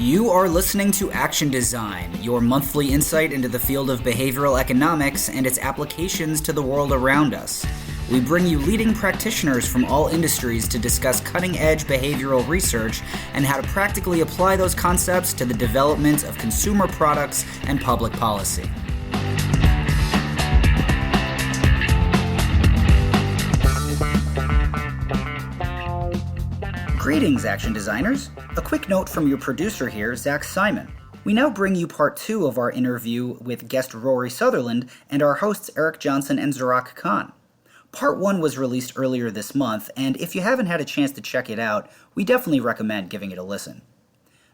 You are listening to Action Design, your monthly insight into the field of behavioral economics and its applications to the world around us. We bring you leading practitioners from all industries to discuss cutting-edge behavioral research and how to practically apply those concepts to the development of consumer products and public policy. Greetings, Action Designers. A quick note from your producer here, Zach Simon. We now bring you part 2 of our interview with guest Rory Sutherland and our hosts Erik Johnson and Zarak Khan. Part 1 was released earlier this month, and if you haven't had a chance to check it out, we definitely recommend giving it a listen.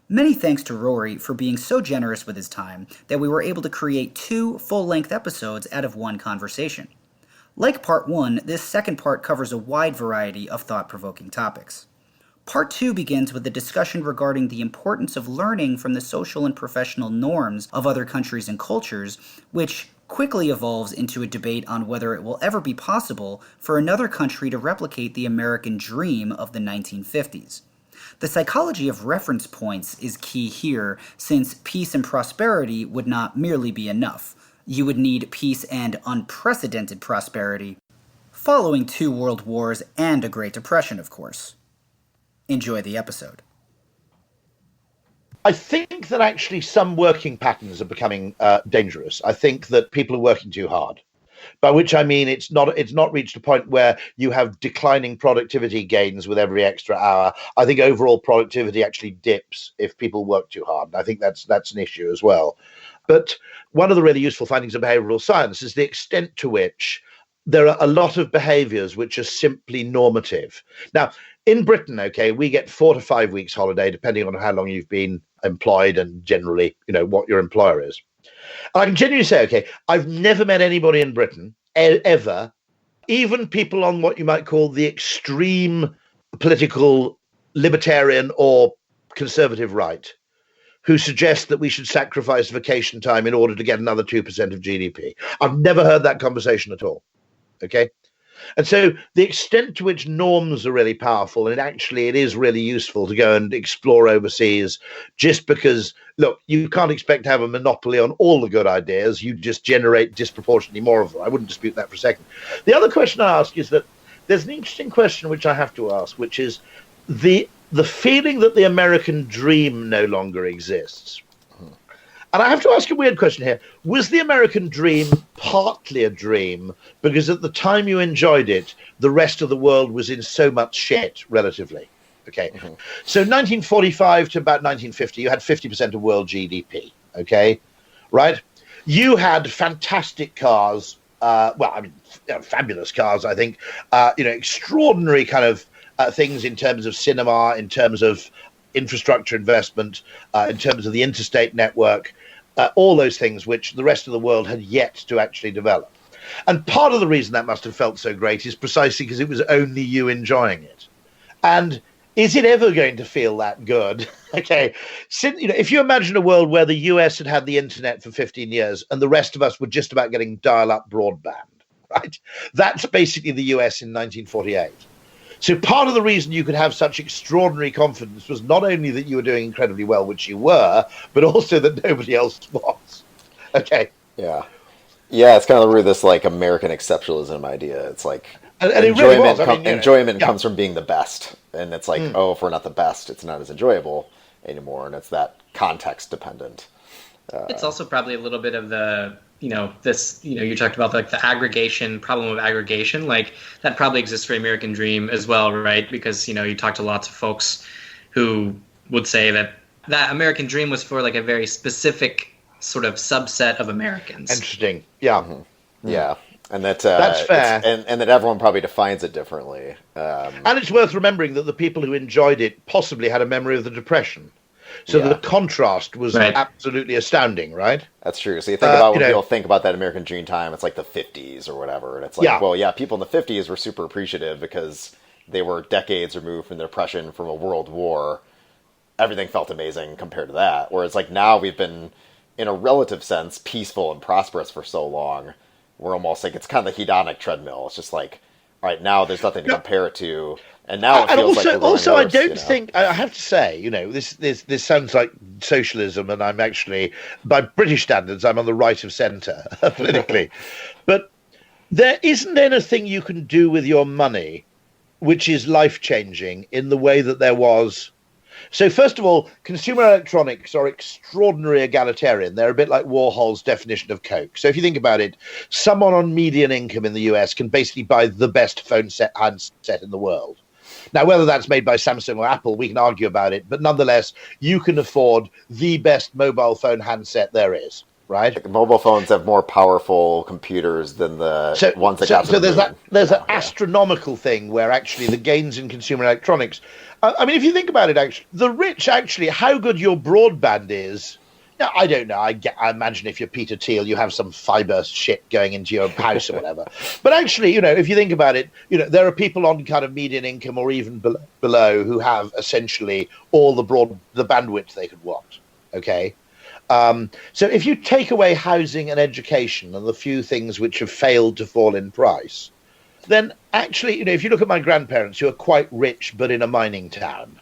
Many thanks to Rory for being so generous with his time that we were able to create 2 full-length episodes out of one conversation. Like Part 1, this second part covers a wide variety of thought-provoking topics. Part 2 begins with a discussion regarding the importance of learning from the social and professional norms of other countries and cultures, which quickly evolves into a debate on whether it will ever be possible for another country to replicate the American dream of the 1950s. The psychology of reference points is key here, since peace and prosperity would not merely be enough. You would need peace and unprecedented prosperity, following 2 world wars and a Great Depression, of course. Enjoy the episode. I think that actually some working patterns are becoming dangerous. I think that people are working too hard, by which I mean it's not reached a point where you have declining productivity gains with every extra hour. I think overall productivity actually dips if people work too hard. And I think that's an issue as well. But one of the really useful findings of behavioral science is the extent to which there are a lot of behaviors which are simply normative. Now, in Britain, okay, we get 4 to 5 weeks holiday, depending on how long you've been employed and generally, what your employer is. And I can genuinely say, okay, I've never met anybody in Britain ever, even people on what you might call the extreme political libertarian or conservative right, who suggest that we should sacrifice vacation time in order to get another 2% of GDP. I've never heard that conversation at all. Okay. And so the extent to which norms are really powerful, and actually it is really useful to go and explore overseas, just because, look, you can't expect to have a monopoly on all the good ideas. You just generate disproportionately more of them. I wouldn't dispute that for a second. The other question I ask is that there's an interesting question which I have to ask, which is the feeling that the American dream no longer exists. And I have to ask a weird question here. Was the American dream partly a dream because at the time you enjoyed it, the rest of the world was in so much shit, relatively? Okay. Mm-hmm. So 1945 to about 1950, you had 50% of world GDP. Okay. Right? You had fantastic cars. Fabulous cars, I think. Extraordinary kind of things in terms of cinema, in terms of infrastructure investment, in terms of the interstate network, all those things which the rest of the world had yet to actually develop. And part of the reason that must have felt so great is precisely because it was only you enjoying it. And is it ever going to feel that good? Okay, if you imagine a world where the US had had the internet for 15 years and the rest of us were just about getting dial-up broadband, right? That's basically the US in 1948. So part of the reason you could have such extraordinary confidence was not only that you were doing incredibly well, which you were, but also that nobody else was. Okay. Yeah. Yeah, it's kind of the root of this like American exceptionalism idea. It's like and enjoyment, enjoyment comes from being the best. And it's like, if we're not the best, it's not as enjoyable anymore. And it's that context dependent. It's also probably a little bit of the you talked about like the aggregation problem of aggregation, like that probably exists for American Dream as well, right? Because, you talk to lots of folks who would say that American Dream was for like a very specific sort of subset of Americans. Interesting. Yeah. Mm-hmm. Yeah. And that's fair. And that everyone probably defines it differently. And it's worth remembering that the people who enjoyed it possibly had a memory of the Depression. So the contrast was absolutely astounding, right? That's true. So you think about when people think about that American Dream time, it's like the 50s or whatever. And it's like, people in the 50s were super appreciative because they were decades removed from the Depression, from a world war. Everything felt amazing compared to that. Whereas like now we've been, in a relative sense, peaceful and prosperous for so long. We're almost like, it's kind of the hedonic treadmill. It's just like, right now there's nothing to compare it to, and now it feels like we're going also, worse, I don't think I have to say, this sounds like socialism, and I'm actually, by British standards, I'm on the right of centre politically, but there isn't anything you can do with your money which is life changing in the way that there was. So first of all, consumer electronics are extraordinarily egalitarian. They're a bit like Warhol's definition of Coke. So if you think about it, someone on median income in the US can basically buy the best handset in the world. Now, whether that's made by Samsung or Apple, we can argue about it. But nonetheless, you can afford the best mobile phone handset there is, right? Like mobile phones have more powerful computers than the ones that got to the moon. So there's an astronomical thing where actually the gains in consumer electronics. I mean, if you think about it, actually, the rich actually, how good your broadband is. Now, I don't know. I imagine if you're Peter Thiel, you have some fiber shit going into your house or whatever. But actually, if you think about it, there are people on kind of median income or even below who have essentially all the bandwidth they could want. Okay. So if you take away housing and education and the few things which have failed to fall in price, then actually, if you look at my grandparents who are quite rich but in a mining town,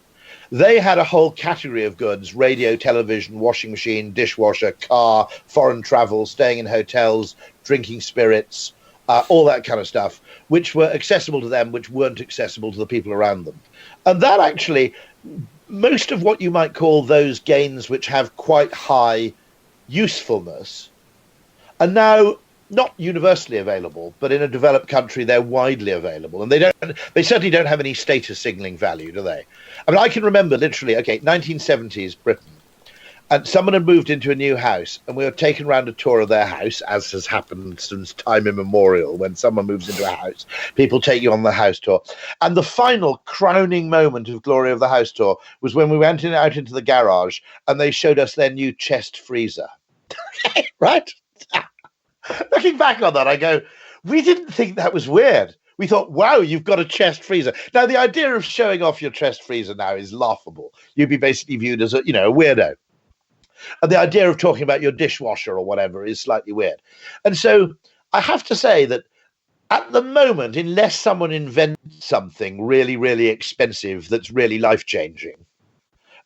they had a whole category of goods: radio, television, washing machine, dishwasher, car, foreign travel, staying in hotels, drinking spirits, all that kind of stuff, which were accessible to them, which weren't accessible to the people around them. And that actually, most of what you might call those gains which have quite high usefulness are now not universally available, but in a developed country they're widely available, and they certainly don't have any status signaling value, do they? I mean, I can remember literally 1970s Britain, and someone had moved into a new house, and we were taken around a tour of their house, as has happened since time immemorial. When someone moves into a house, people take you on the house tour, and the final crowning moment of glory of the house tour was when we went out into the garage and they showed us their new chest freezer. Right? Looking back on that, I go, we didn't think that was weird. We thought, wow, you've got a chest freezer. Now, the idea of showing off your chest freezer now is laughable. You'd be basically viewed as a weirdo. And the idea of talking about your dishwasher or whatever is slightly weird. And so I have to say that at the moment, unless someone invents something really, really expensive that's really life-changing,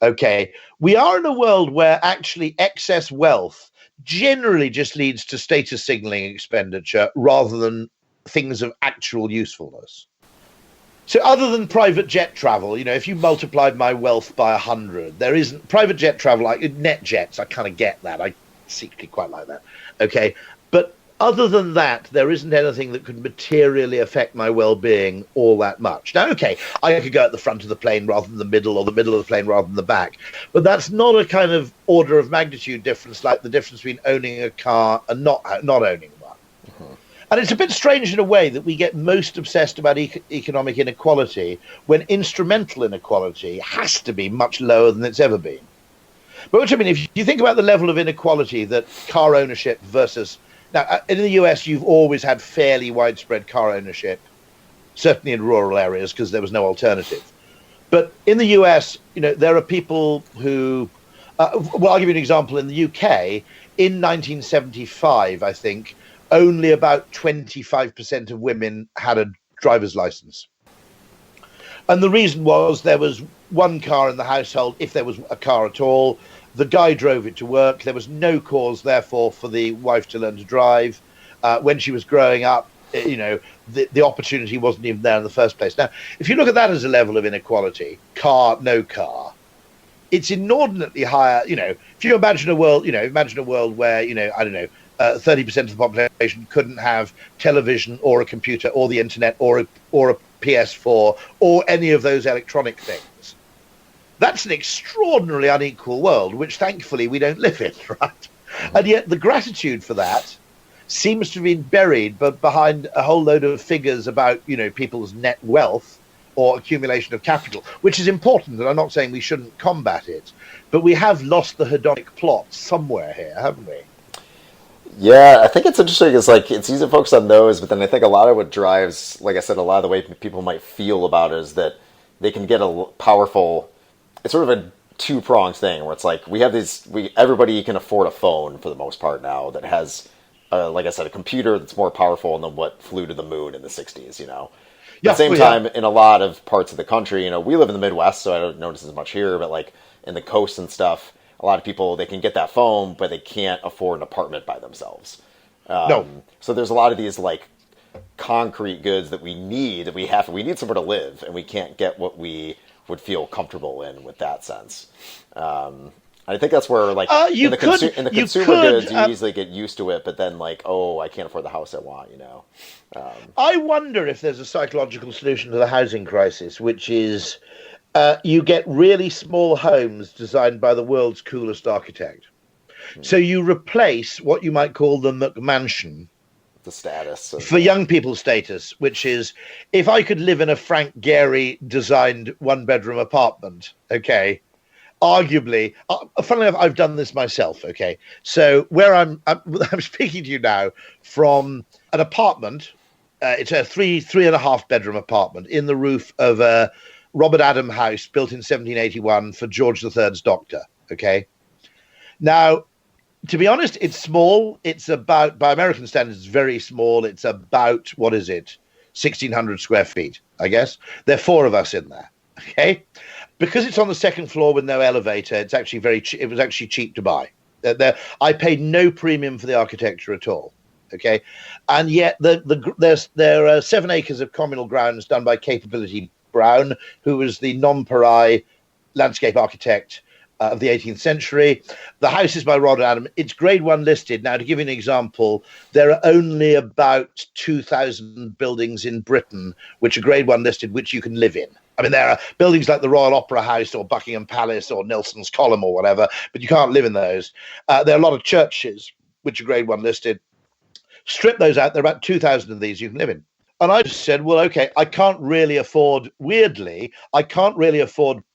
okay, we are in a world where actually excess wealth generally just leads to status signaling expenditure rather than things of actual usefulness. So other than private jet travel, if you multiplied my wealth by 100, there isn't private jet travel, like net jets. I kind of get that. I secretly quite like that. Okay. But other than that, there isn't anything that could materially affect my well-being all that much. Now, okay, I could go at the front of the plane rather than the middle, or the middle of the plane rather than the back. But that's not a kind of order of magnitude difference like the difference between owning a car and not owning one. Mm-hmm. And it's a bit strange in a way that we get most obsessed about economic inequality when instrumental inequality has to be much lower than it's ever been. But which, I mean, if you think about the level of inequality that car ownership versus... Now, in the US, you've always had fairly widespread car ownership, certainly in rural areas, because there was no alternative. But in the US, there are people who... well, I'll give you an example. In the UK, in 1975, I think, only about 25% of women had a driver's license. And the reason was there was one car in the household, if there was a car at all. The guy drove it to work. There was no cause, therefore, for the wife to learn to drive. When she was growing up, the opportunity wasn't even there in the first place. Now, if you look at that as a level of inequality, car, no car, it's inordinately higher. If you imagine a world, where, I don't know, 30% of the population couldn't have television or a computer or the internet or a PS4 or any of those electronic things. That's an extraordinarily unequal world, which thankfully we don't live in, right? And yet the gratitude for that seems to have been buried but behind a whole load of figures about, people's net wealth or accumulation of capital, which is important, and I'm not saying we shouldn't combat it, but we have lost the hedonic plot somewhere here, haven't we? Yeah, I think it's interesting. It's easy to focus on those, but then I think a lot of what drives, like I said, a lot of the way people might feel about it is that they can get a powerful... It's sort of a two-pronged thing where it's like we have everybody can afford a phone for the most part now that has like I said, a computer that's more powerful than what flew to the moon in the 60s, you know. Yeah, At the same time, in a lot of parts of the country, you know, we live in the Midwest, so I don't notice as much here, but like in the coast and stuff, a lot of people, they can get that phone, but they can't afford an apartment by themselves. No. So there's a lot of these like concrete goods that we need somewhere to live, and we can't get what we would feel comfortable in with that sense. I think that's where, like, in the consumer goods, you easily get used to it, but then, like, oh, I can't afford the house I want, you know. I wonder if there's a psychological solution to the housing crisis, which is you get really small homes designed by the world's coolest architect. So you replace what you might call the McMansion, the status for young people's status, which is, if I could live in a Frank Gehry designed one-bedroom apartment, okay, arguably, funnily enough, I've done this myself, okay? So where I'm speaking to you now from an apartment, it's a three and a half bedroom apartment in the roof of a Robert Adam house built in 1781 for George III's doctor, okay? Now, to be honest, it's small. It's about, by American standards, it's very small. It's about, 1,600 square feet, I guess. There are four of us in there, okay? Because it's on the second floor with no elevator, it's actually it was actually cheap to buy. I paid no premium for the architecture at all, okay? And yet there are 7 acres of communal grounds done by Capability Brown, who was the non-pariah landscape architect of the 18th century. The house is by Robert Adam. It's grade 1 listed. Now, to give you an example, there are only about 2,000 buildings in Britain which are grade 1 listed, which you can live in. I mean, there are buildings like the Royal Opera House or Buckingham Palace or Nelson's Column or whatever, but you can't live in those. There are a lot of churches which are grade 1 listed. Strip those out. There are about 2,000 of these you can live in. And I just said, well, okay, I can't really afford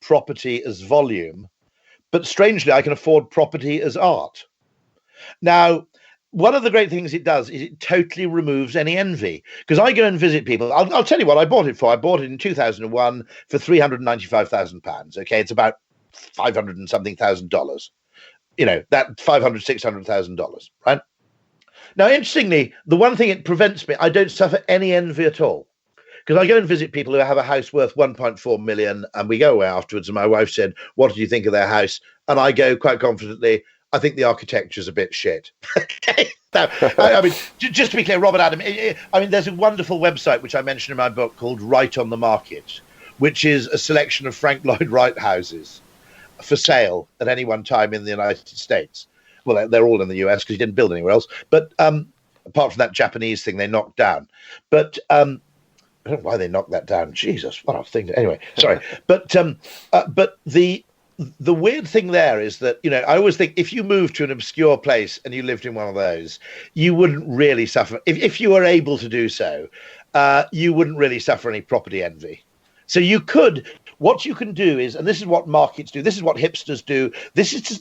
property as volume, but strangely, I can afford property as art. Now, one of the great things it does is it totally removes any envy. Because I go and visit people. I'll tell you what I bought it for. I bought it in 2001 for £395,000. Okay, it's about 500 and something $1,000. You know, that $500,000-600,000, right? Now, interestingly, the one thing it prevents me, I don't suffer any envy at all. Because I go and visit people who have a house worth 1.4 million, and we go away afterwards. And my wife said, "What did you think of their house?" And I go quite confidently, "I think the architecture's a bit shit." Okay. Now, I mean, just to be clear, Robert Adam. I mean, there's a wonderful website which I mentioned in my book called Right on the Market, which is a selection of Frank Lloyd Wright houses for sale at any one time in the United States. Well, they're all in the US because he didn't build anywhere else. But apart from that Japanese thing they knocked down, but. I don't know why they knocked that down. Jesus, what a thing. Anyway, sorry. But the weird thing there is that, you know, I always think if you moved to an obscure place and you lived in one of those, you wouldn't really suffer. If you were able to do so, you wouldn't really suffer any property envy. So what you can do is, and this is what markets do, this is what hipsters do,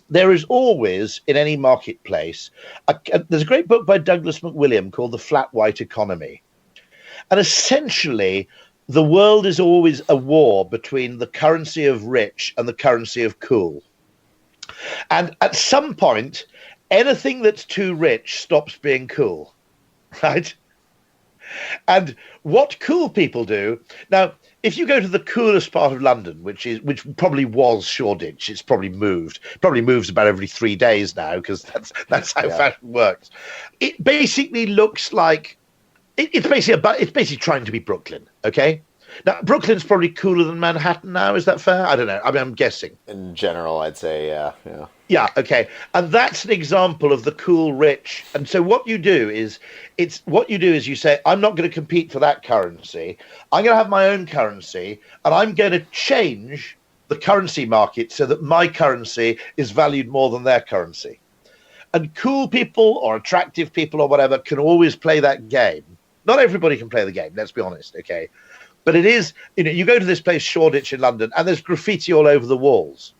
there is always, in any marketplace, there's a great book by Douglas McWilliam called The Flat White Economy. And essentially, the world is always a war between the currency of rich and the currency of cool. And at some point, anything that's too rich stops being cool, right? And what cool people do... Now, if you go to the coolest part of London, which probably was Shoreditch, it's probably moved. Probably moves about every 3 days now, because that's how fashion works. It basically looks like... It's basically trying to be Brooklyn, okay? Now, Brooklyn's probably cooler than Manhattan now. Is that fair? I don't know. I mean, I'm guessing. In general, I'd say, yeah. Yeah, okay. And that's an example of the cool rich. And so what you do is you say, I'm not going to compete for that currency. I'm going to have my own currency, and I'm going to change the currency market so that my currency is valued more than their currency. And cool people or attractive people or whatever can always play that game. Not everybody can play the game, let's be honest, okay? But it is, you know, you go to this place, Shoreditch in London, and there's graffiti all over the walls,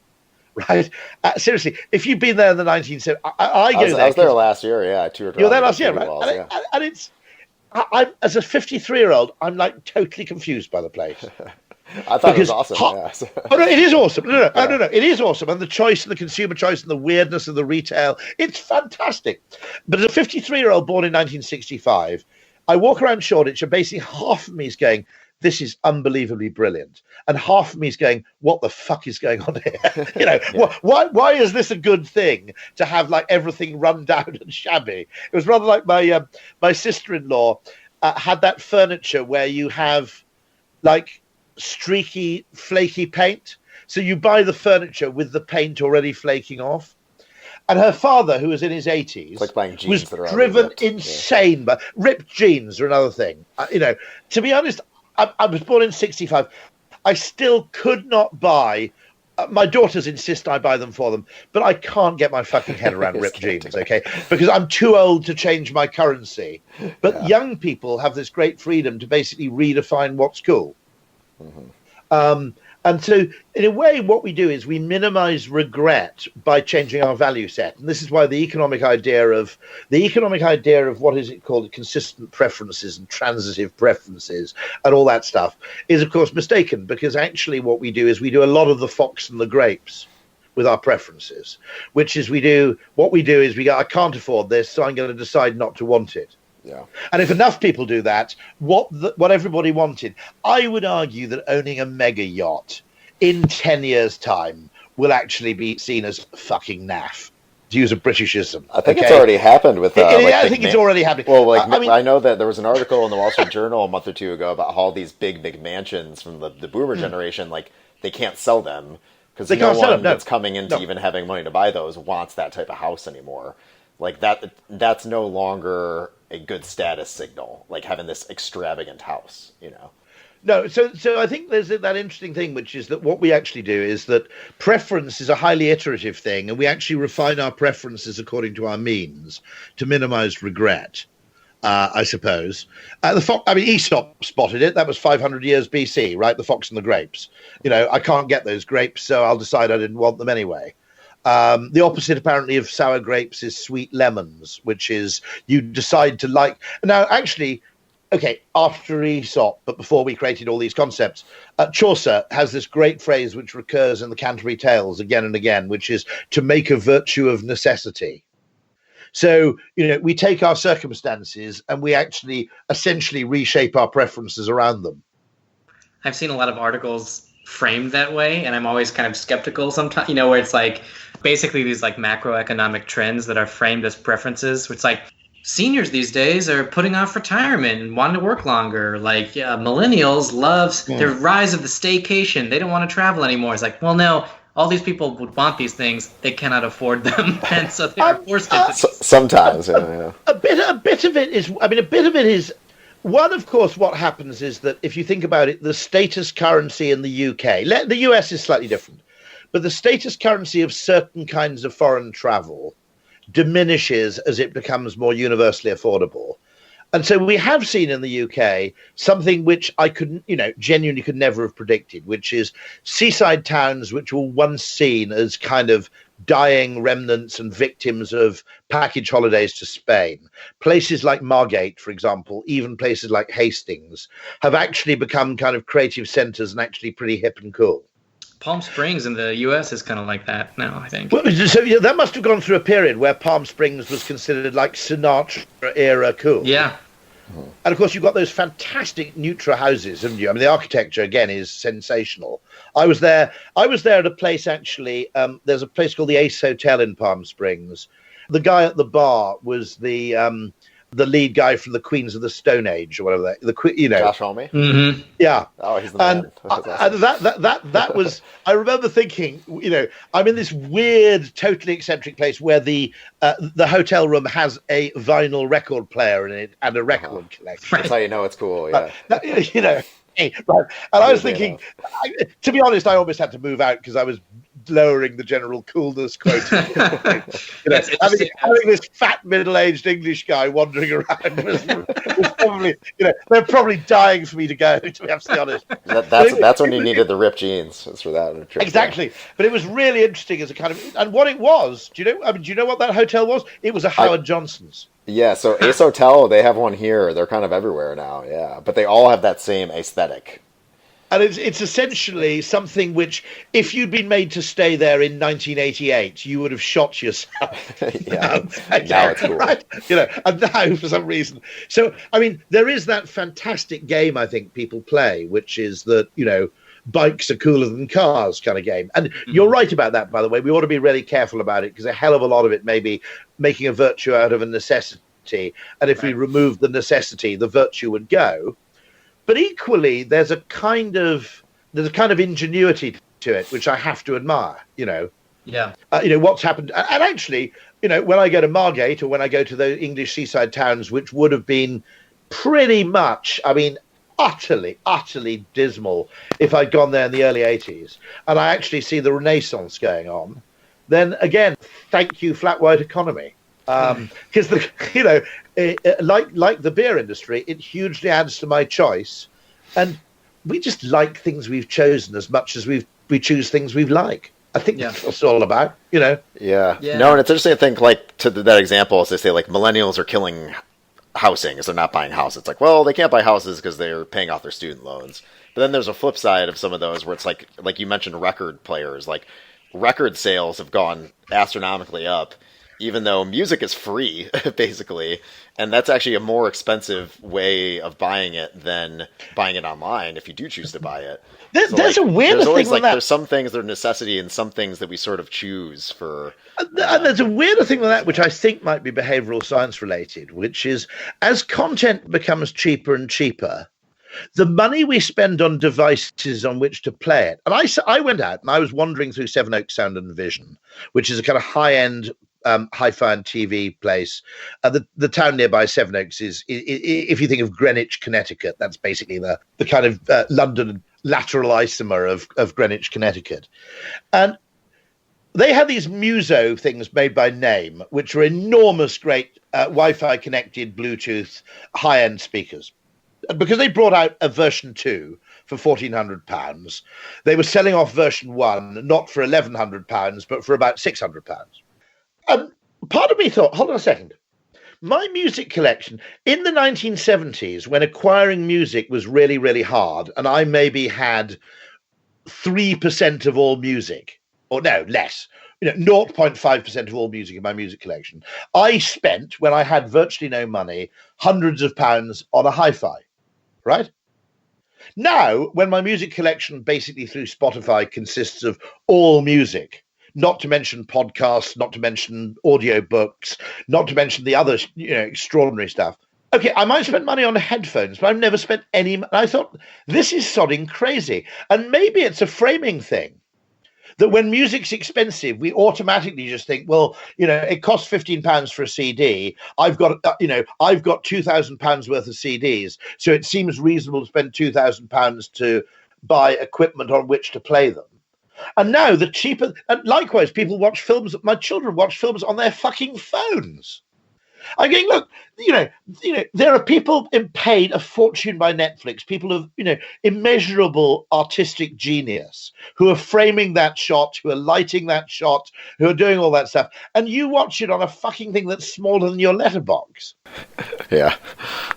right? Seriously, if you've been there in the 1970s, I was there last year, yeah. I toured around. You were there last year, right? Walls, and it's, as a 53-year-old, I'm like totally confused by the place. I thought it was awesome. Yeah. Oh, no, it is awesome. No, it is awesome. And the choice and the consumer choice and the weirdness of the retail, it's fantastic. But as a 53-year-old born in 1965, I walk around Shoreditch and basically half of me is going, this is unbelievably brilliant. And half of me is going, what the fuck is going on here? Why is this a good thing to have like everything run down and shabby? It was rather like my sister-in-law had that furniture where you have like streaky, flaky paint. So you buy the furniture with the paint already flaking off. And her father, who was in his 80s, like buying jeans was that are driven insane. But ripped jeans are another thing. To be honest, I was born in 65. I still could not buy. My daughters insist I buy them for them, but I can't get my fucking head around ripped jeans, okay? Because I'm too old to change my currency. But young people have this great freedom to basically redefine what's cool. Mm-hmm. And so, in a way, what we do is we minimize regret by changing our value set. And this is why the economic idea of what is it called, consistent preferences and transitive preferences and all that stuff is, of course, mistaken. Because actually, what we do is we do a lot of the fox and the grapes with our preferences, which is we go, I can't afford this, so I'm going to decide not to want it. Yeah. And if enough people do that, what everybody wanted, I would argue that owning a mega yacht in 10 years' time will actually be seen as fucking naff, to use a Britishism. I think it's already happened with. I think it's already happening. Well, I know that there was an article in the Wall Street Journal a month or two ago about how all these big mansions from the boomer generation, like they can't sell them because no one that's coming into even having money to buy those wants that type of house anymore. Like that's no longer a good status signal, like having this extravagant house, No, so I think there's that interesting thing, which is that what we actually do is that preference is a highly iterative thing, and we actually refine our preferences according to our means to minimize regret, I suppose. Aesop spotted it. That was 500 years BC, right? The fox and the grapes. I can't get those grapes, so I'll decide I didn't want them anyway. The opposite, apparently, of sour grapes is sweet lemons, which is you decide to like. Now, actually, okay, after Aesop, but before we created all these concepts, Chaucer has this great phrase which recurs in the Canterbury Tales again and again, which is to make a virtue of necessity. So, we take our circumstances and we actually essentially reshape our preferences around them. I've seen a lot of articles framed that way, and I'm always kind of skeptical sometimes, where it's like basically these like macroeconomic trends that are framed as preferences, which like seniors these days are putting off retirement and wanting to work longer. Like millennials love the rise of the staycation. They don't want to travel anymore. It's like, well, no, all these people would want these things. They cannot afford them. And so they're forced into sometimes. A bit of it is, one, of course, what happens is that if you think about it, the status currency in the UK, the US is slightly different, but the status currency of certain kinds of foreign travel diminishes as it becomes more universally affordable. And so we have seen in the UK something which I genuinely could never have predicted, which is seaside towns which were once seen as kind of dying remnants and victims of package holidays to Spain. Places like Margate, for example, even places like Hastings, have actually become kind of creative centres and actually pretty hip and cool. Palm Springs in the U.S. is kind of like that now, I think. Well, so that must have gone through a period where Palm Springs was considered like Sinatra-era cool. Yeah. And of course, you've got those fantastic Neutra houses, haven't you? I mean, the architecture again is sensational. I was there at a place actually. There's a place called the Ace Hotel in Palm Springs. The guy at the bar was the lead guy from the Queens of the Stone Age or whatever. Josh Homme. Mm-hmm. Yeah. Oh, he's the man. And that was. I remember thinking, I'm in this weird, totally eccentric place where the hotel room has a vinyl record player in it and a record collection. That's how you know it's cool. Yeah. Right. And I was thinking, to be honest, I almost had to move out because I was lowering the general coolness quota. Having this fat middle-aged English guy wandering around was probably, they're probably dying for me to go. To be absolutely honest, that's when you needed the ripped jeans. It's for that trip. Exactly. But it was really interesting as a kind of, and what it was. Do you know what that hotel was? It was a Howard Johnson's. Yeah, so Ace Hotel, they have one here. They're kind of everywhere now, yeah. But they all have that same aesthetic. And it's essentially something which, if you'd been made to stay there in 1988, you would have shot yourself. Yeah. Now it's cool. Right? And now for some reason. So, I mean, there is that fantastic game I think people play, which is that, bikes are cooler than cars kind of game. And you're right about that, by the way. We ought to be really careful about it because a hell of a lot of it may be making a virtue out of a necessity. And if we remove the necessity, the virtue would go. But equally, there's a kind of ingenuity to it, which I have to admire, Yeah. What's happened. And actually, when I go to Margate or when I go to the English seaside towns, which would have been pretty much, utterly, utterly dismal if I'd gone there in the early 80s, and I actually see the Renaissance going on, then again, thank you, flat white economy. Because like the beer industry, it hugely adds to my choice, and we just like things we've chosen as much as we choose things we like. I think that's what it's all about, Yeah. No, and it's interesting to think, like, to that example, as they say, like, millennials are killing housing as they're not buying houses. It's like, well, they can't buy houses because they're paying off their student loans. But then there's a flip side of some of those where it's like you mentioned, record players, like record sales have gone astronomically up, even though music is free, basically. And that's actually a more expensive way of buying it than buying it online if you do choose to buy it. There's a weird thing with that. There's some things that are necessity and some things that we sort of choose for. And there's a weirder thing with that, which I think might be behavioral science related, which is as content becomes cheaper and cheaper, the money we spend on devices on which to play it. And I went out and I was wandering through Sevenoaks Sound and Vision, which is a kind of high-end hi-fi and TV place. The town nearby Sevenoaks is, if you think of Greenwich, Connecticut, that's basically the kind of London lateral isomer of Greenwich, Connecticut. And they had these Muso things made by Name, which were enormous, great Wi-Fi connected Bluetooth high-end speakers. Because they brought out a version 2 for £1,400, they were selling off version 1 not for £1,100, but for about £600. Part of me thought, hold on a second. My music collection in the 1970s, when acquiring music was really, really hard, and I maybe had 3% of all music, or no, less, 0.5% of all music in my music collection. I spent, when I had virtually no money, hundreds of pounds on a hi-fi, right? Now, when my music collection basically through Spotify consists of all music, not to mention podcasts, not to mention audiobooks, not to mention the other, extraordinary stuff. Okay, I might spend money on headphones, but I've never spent any. I thought, this is sodding crazy. And maybe it's a framing thing. That when music's expensive, we automatically just think, well, it costs £15 for a CD. I've got £2,000 worth of CDs, so it seems reasonable to spend £2,000 to buy equipment on which to play them. And now the cheaper, and likewise, people watch films. My children watch films on their fucking phones. I'm going, look, there are people paid a fortune by Netflix, people of, immeasurable artistic genius who are framing that shot, who are lighting that shot, who are doing all that stuff. And you watch it on a fucking thing that's smaller than your letterbox. Yeah.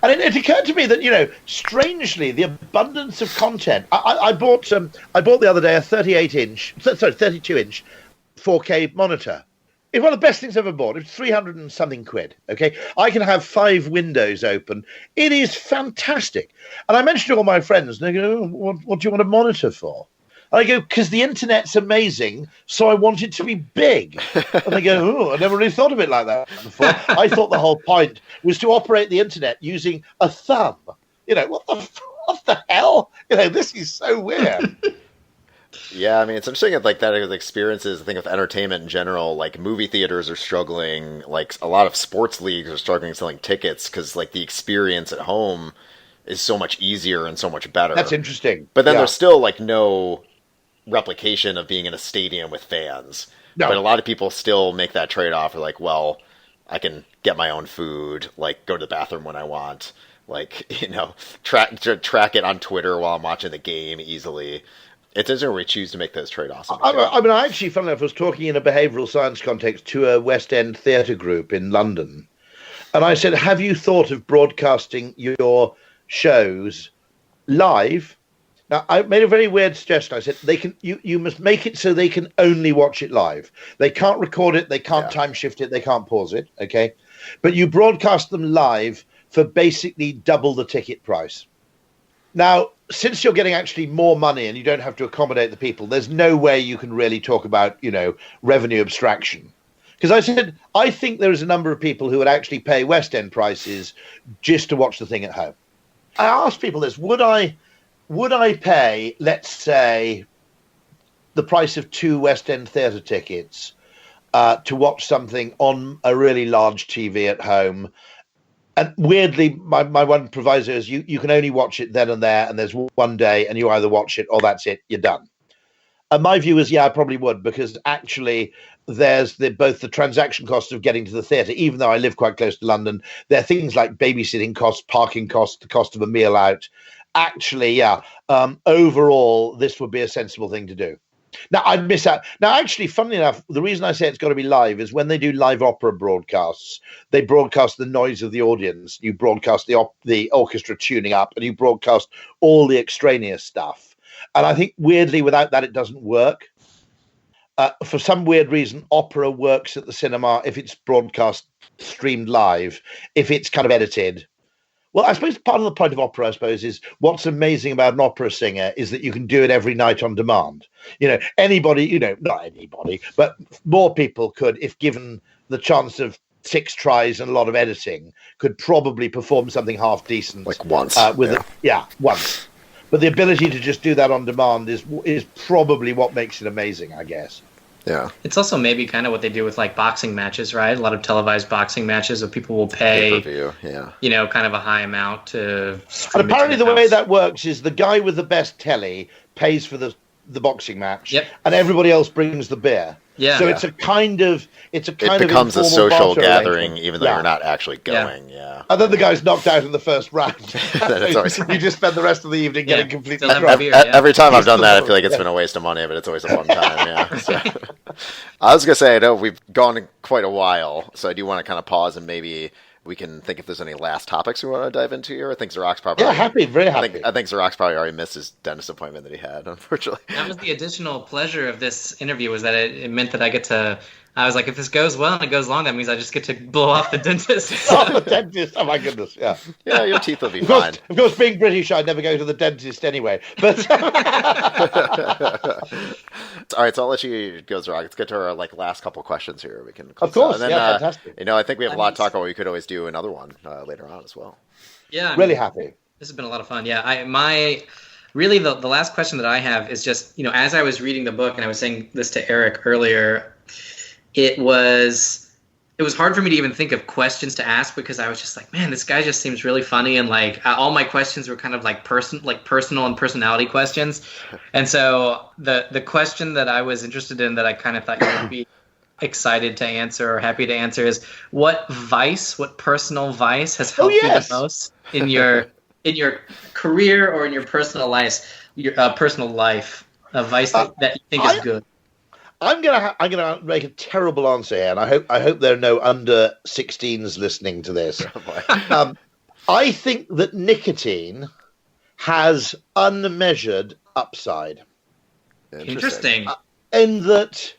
And it occurred to me that, strangely, the abundance of content. I bought the other day a 32-inch 4K monitor. It's one of the best things I've ever bought. It's 300 and something quid. Okay, I can have 5 windows open. It is fantastic. And I mentioned to all my friends, and they go, what do you want a monitor for? And I go, because the internet's amazing, so I want it to be big. And they go, I never really thought of it like that before. I thought the whole point was to operate the internet using a thumb. What the hell? This is so weird. Yeah, I mean, it's interesting that, like, that experiences, I think, with entertainment in general, like, movie theaters are struggling, like, a lot of sports leagues are struggling selling tickets because, like, the experience at home is so much easier and so much better. That's interesting. But then there's still, like, no replication of being in a stadium with fans. No. But a lot of people still make that trade-off. They're like, well, I can get my own food, like, go to the bathroom when I want, like, track it on Twitter while I'm watching the game easily. It doesn't really choose to make those trade-offs. I actually, funnily enough, was talking in a behavioural science context to a West End theatre group in London. And I said, have you thought of broadcasting your shows live Now, I made a very weird suggestion. I said you must make it so they can only watch it live. They can't record it, they can't time shift it, they can't pause it, okay? But you broadcast them live for basically double the ticket price. Now, since you're getting actually more money and you don't have to accommodate the people, there's no way you can really talk about, revenue abstraction. Because I said, I think there is a number of people who would actually pay West End prices just to watch the thing at home. I asked people this, would I pay, let's say, the price of 2 West End theatre tickets to watch something on a really large TV at home? And weirdly, my one proviso is you can only watch it then and there, and there's one day, and you either watch it or that's it, you're done. And my view is, I probably would, because actually there's both the transaction cost of getting to the theatre, even though I live quite close to London. There are things like babysitting costs, parking costs, the cost of a meal out. Actually, overall, this would be a sensible thing to do. Now, I'd miss out. Now, actually, funnily enough, the reason I say it's got to be live is when they do live opera broadcasts, they broadcast the noise of the audience. You broadcast the orchestra tuning up, and you broadcast all the extraneous stuff. And I think, weirdly, without that, it doesn't work. For some weird reason, opera works at the cinema if it's broadcast, streamed live. If it's kind of edited, well, I suppose part of the point of opera, is what's amazing about an opera singer is that you can do it every night on demand. Anybody, not anybody, but more people could, if given the chance of 6 tries and a lot of editing, could probably perform something half decent. Like once. Once. But the ability to just do that on demand is probably what makes it amazing, I guess. Yeah. It's also maybe kind of what they do with like boxing matches, right? A lot of televised boxing matches where people will pay, pay-per-view, kind of a high amount to stream. And apparently the way that works is the guy with the best telly pays for the boxing match, and everybody else brings the beer. Yeah. So it's a kind of it becomes a social gathering, even though you're not actually going. Yeah. And then the guy's knocked out in the first round. You just spend the rest of the evening getting completely drunk. Every time I've done that, I feel like it's been a waste of money, but it's always a fun time. Yeah. So. I was gonna say, I know we've gone quite a while, so I do want to kind of pause and maybe we can think if there's any last topics we want to dive into here. I think Zarak's probably very happy. I think Zarak's probably already missed his dentist appointment that he had, unfortunately. That was the additional pleasure of this interview, was that it meant that I was like, if this goes well and it goes long, that means I just get to blow off the dentist. The dentist, oh my goodness, yeah. Yeah, your teeth will be fine. Of course, being British, I'd never go to the dentist anyway. But all right, so I'll let you go, Zarak. Let's get to our last couple questions here. We can, of course, then, fantastic. I think we have a lot to talk about. We could always do another one later on as well. Yeah, really happy. This has been a lot of fun. Yeah, really the last question that I have is just, as I was reading the book, and I was saying this to Erik earlier, it was hard for me to even think of questions to ask, because I was just like, man, this guy just seems really funny, and all my questions were kind of personal and personality questions. And so the question that I was interested in, that I kind of thought you would be excited to answer or happy to answer, is what personal vice has helped you the most in your career or in your personal life, a vice that you think is good. I'm gonna make a terrible answer here, and I hope there are no under 16s listening to this. I think that nicotine has unmeasured upside. Interesting. In that,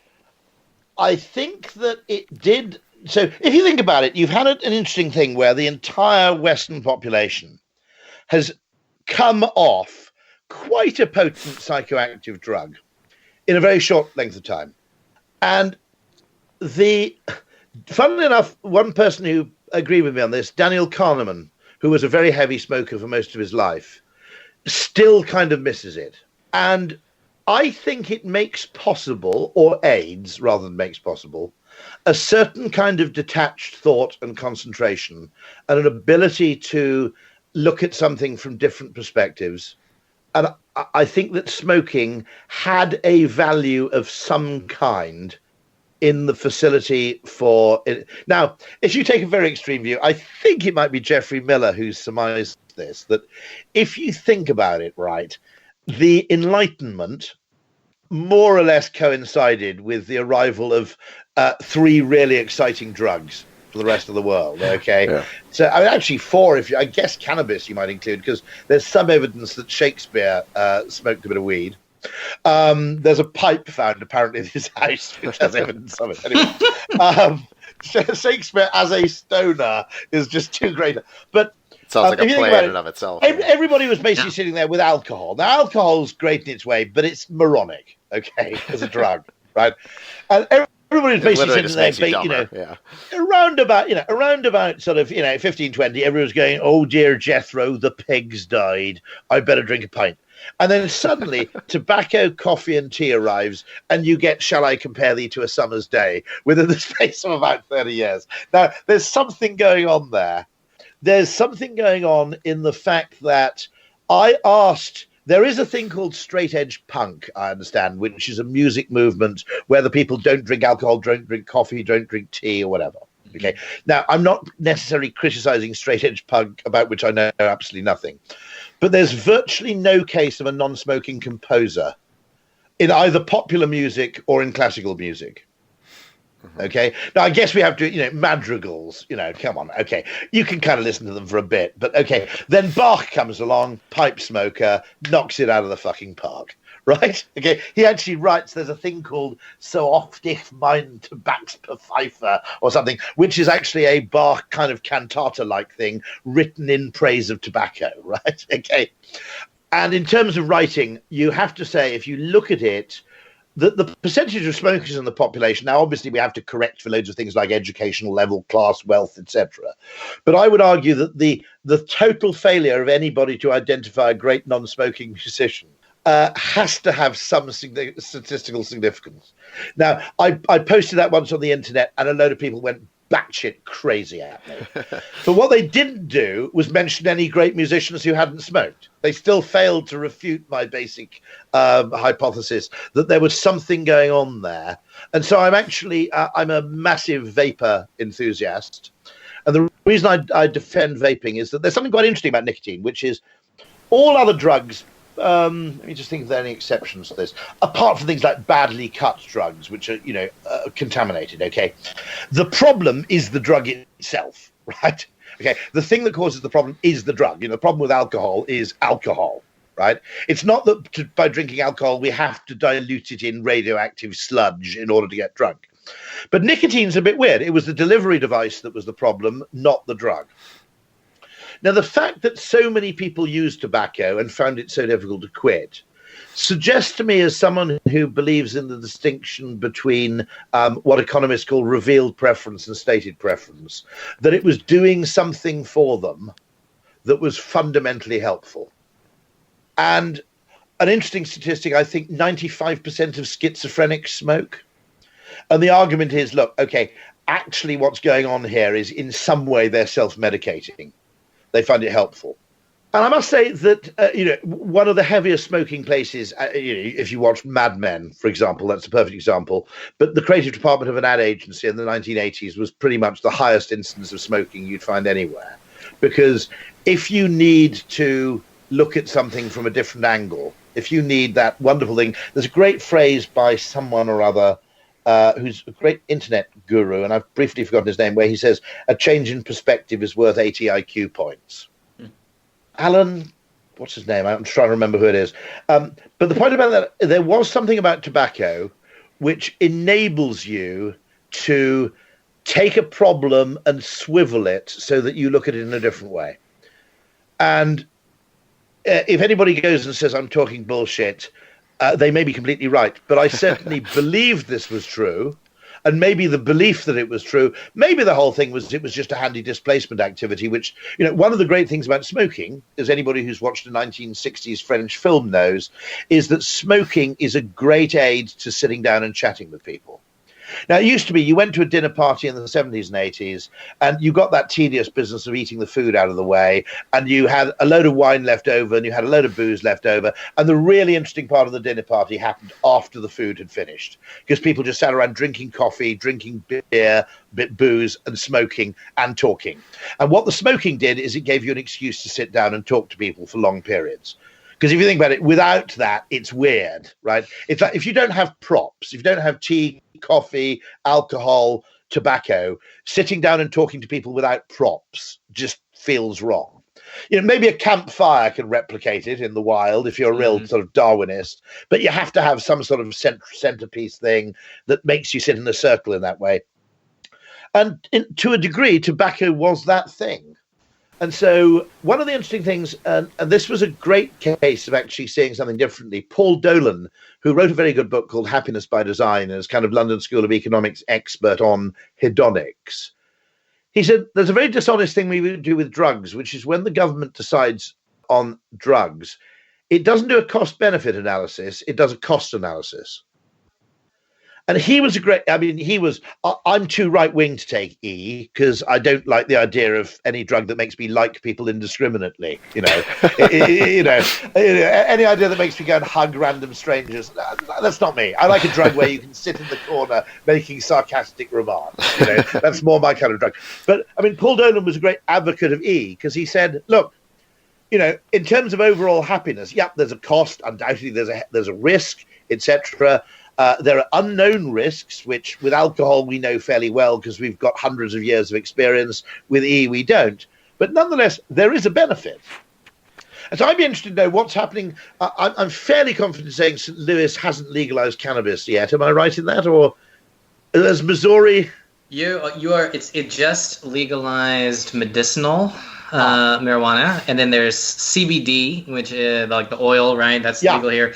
I think that it did. So, if you think about it, you've had an interesting thing where the entire Western population has come off quite a potent psychoactive drug in a very short length of time. And funnily enough, one person who agreed with me on this, Daniel Kahneman, who was a very heavy smoker for most of his life, still kind of misses it. And I think it makes possible, or aids rather than makes possible, a certain kind of detached thought and concentration, and an ability to look at something from different perspectives. And I think that smoking had a value of some kind in the facility for it. Now, if you take a very extreme view, I think it might be Geoffrey Miller who surmised this, that if you think about it, right, the Enlightenment more or less coincided with the arrival of 3 really exciting drugs. for the rest of the world. Okay, Yeah. So I mean, actually, 4. If you, I guess cannabis you might include, because there's some evidence that Shakespeare smoked a bit of weed. There's a pipe found apparently in his house, which has evidence of it. Anyway, Shakespeare as a stoner is just too great. But sounds like a play in and of itself. Everybody was basically sitting there with alcohol. Now, alcohol's great in its way, but it's moronic, okay, as a drug, right? And everybody's basically sitting there, around about sort of, 15, 20, everyone's going, oh dear Jethro, the pig's died. I better drink a pint. And then suddenly tobacco, coffee and tea arrives and you get Shall I Compare Thee to a Summer's Day within the space of about 30 years. Now, there's something going on there. There's something going on in the fact that there is a thing called straight edge punk, I understand, which is a music movement where the people don't drink alcohol, don't drink coffee, don't drink tea or whatever. Okay. Now, I'm not necessarily criticizing straight edge punk, about which I know absolutely nothing. But there's virtually no case of a non-smoking composer in either popular music or in classical music. Okay. Now, I guess we have to, madrigals, come on. Okay. You can kind of listen to them for a bit, but okay. Then Bach comes along, pipe smoker, knocks it out of the fucking park. Right? Okay. He actually writes, there's a thing called So oft ich mein Tabakspfeifer or something, which is actually a Bach kind of cantata-like thing written in praise of tobacco. Right? Okay. And in terms of writing, you have to say, if you look at it, the percentage of smokers in the population, now obviously we have to correct for loads of things like educational level, class, wealth, etc. But I would argue that the total failure of anybody to identify a great non-smoking musician has to have some statistical significance. Now, I posted that once on the internet and a load of people went batshit crazy at me. But what they didn't do was mention any great musicians who hadn't smoked. They still failed to refute my basic hypothesis that there was something going on there. And so I'm a massive vapor enthusiast. And the reason I defend vaping is that there's something quite interesting about nicotine, which is all other drugs. Let me just think if there are any exceptions to this. Apart from things like badly cut drugs, which are, contaminated, okay? The problem is the drug itself, right? Okay, the thing that causes the problem is the drug. The problem with alcohol is alcohol, right? It's not that by drinking alcohol we have to dilute it in radioactive sludge in order to get drunk. But nicotine's a bit weird. It was the delivery device that was the problem, not the drug. Now, the fact that so many people use tobacco and found it so difficult to quit suggests to me, as someone who believes in the distinction between what economists call revealed preference and stated preference, that it was doing something for them that was fundamentally helpful. And an interesting statistic, I think 95% of schizophrenics smoke. And the argument is, look, okay, actually what's going on here is in some way they're self-medicating. They find it helpful. And I must say that, one of the heaviest smoking places, if you watch Mad Men, for example, that's a perfect example. But the creative department of an ad agency in the 1980s was pretty much the highest instance of smoking you'd find anywhere. Because if you need to look at something from a different angle, if you need that wonderful thing, there's a great phrase by someone or other who's a great internet guru, and I've briefly forgotten his name, where he says, a change in perspective is worth 80 IQ points. Alan, what's his name? I'm trying to remember who it is. But the point about that, there was something about tobacco which enables you to take a problem and swivel it so that you look at it in a different way. And if anybody goes and says, I'm talking bullshit, they may be completely right, but I certainly believed this was true. And maybe the belief that it was true, maybe the whole thing was it was just a handy displacement activity, which, one of the great things about smoking, as anybody who's watched a 1960s French film knows, is that smoking is a great aid to sitting down and chatting with people. Now, it used to be you went to a dinner party in the 70s and 80s and you got that tedious business of eating the food out of the way, and you had a load of wine left over and you had a load of booze left over. And the really interesting part of the dinner party happened after the food had finished, because people just sat around drinking coffee, drinking beer, booze and smoking and talking. And what the smoking did is it gave you an excuse to sit down and talk to people for long periods. Because if you think about it, without that, it's weird, right? It's like if you don't have props, if you don't have tea, coffee, alcohol, tobacco, sitting down and talking to people without props just feels wrong. Maybe a campfire can replicate it in the wild if you're a real sort of Darwinist, but you have to have some sort of centerpiece thing that makes you sit in a circle in that way. And to a degree, tobacco was that thing. And so one of the interesting things, and this was a great case of actually seeing something differently, Paul Dolan, who wrote a very good book called Happiness by Design, and is kind of London School of Economics expert on hedonics. He said there's a very dishonest thing we do with drugs, which is when the government decides on drugs, it doesn't do a cost-benefit analysis, it does a cost analysis. And he was I'm too right-wing to take E, because I don't like the idea of any drug that makes me like people indiscriminately, any idea that makes me go and hug random strangers, that's not me. I like a drug where you can sit in the corner making sarcastic remarks, that's more my kind of drug. But, Paul Dolan was a great advocate of E, because he said, look, in terms of overall happiness, there's a cost, undoubtedly there's a risk, etc., there are unknown risks, which with alcohol we know fairly well because we've got hundreds of years of experience. With E, we don't. But nonetheless, there is a benefit. And so I'd be interested to know what's happening. I'm fairly confident saying St. Louis hasn't legalized cannabis yet. Am I right in that? Or is Missouri? You are. It just legalized medicinal marijuana, and then there's CBD, which is like the oil, right? That's legal here.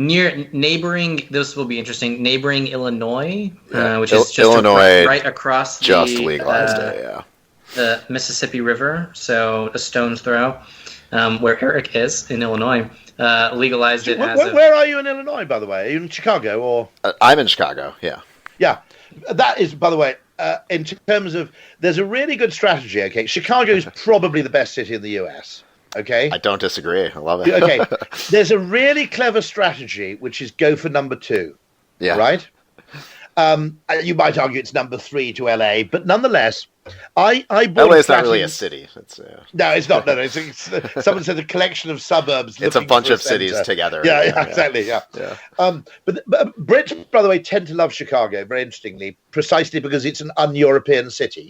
Neighboring, this will be interesting. Neighboring Illinois, which is just Illinois right across just legalized the Mississippi River, so a stone's throw, where Erik is in Illinois, legalized it. Where are you in Illinois, by the way? Are you in Chicago or? I'm in Chicago. Yeah. Yeah, that is, by the way, in terms of there's a really good strategy. Okay, Chicago is probably the best city in the U.S. Okay, I don't disagree. I love it. Okay, there's a really clever strategy, which is go for number 2. Yeah. Right. You might argue it's number 3 to LA, but nonetheless, I bought. LA is not really a city. No, it's not. No, it's someone said a collection of suburbs. It's a bunch of cities together. Yeah, exactly. Yeah. But Brits, by the way, tend to love Chicago. Very interestingly, precisely because it's an un-European city.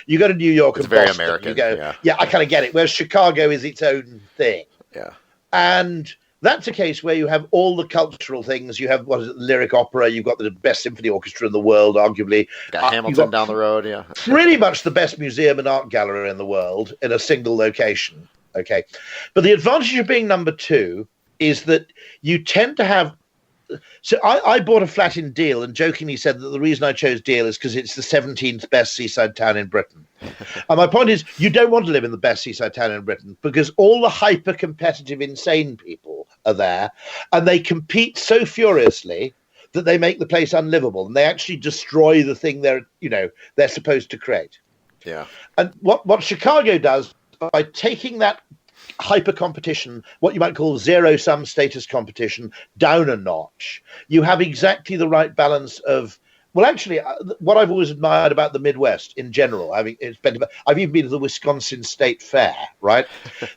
You go to New York and very Boston, American. You go, I kind of get it. Whereas Chicago is its own thing. Yeah. And that's a case where you have all the cultural things. You have lyric opera. You've got the best symphony orchestra in the world, arguably. Got Hamilton down the road. Yeah, pretty much the best museum and art gallery in the world in a single location. Okay, but the advantage of being number 2 is that you tend to have. So I bought a flat in Deal and jokingly said that the reason I chose Deal is because it's the 17th best seaside town in Britain. And my point is, you don't want to live in the best seaside town in Britain because all the hyper-competitive, insane people are there, and they compete so furiously that they make the place unlivable, and they actually destroy the thing they're supposed to create. Yeah. And what Chicago does by taking that hyper competition, what you might call zero-sum status competition, down a notch, you have exactly the right balance of. Well, actually, what I've always admired about the Midwest in general, I've even been to the Wisconsin State Fair, right?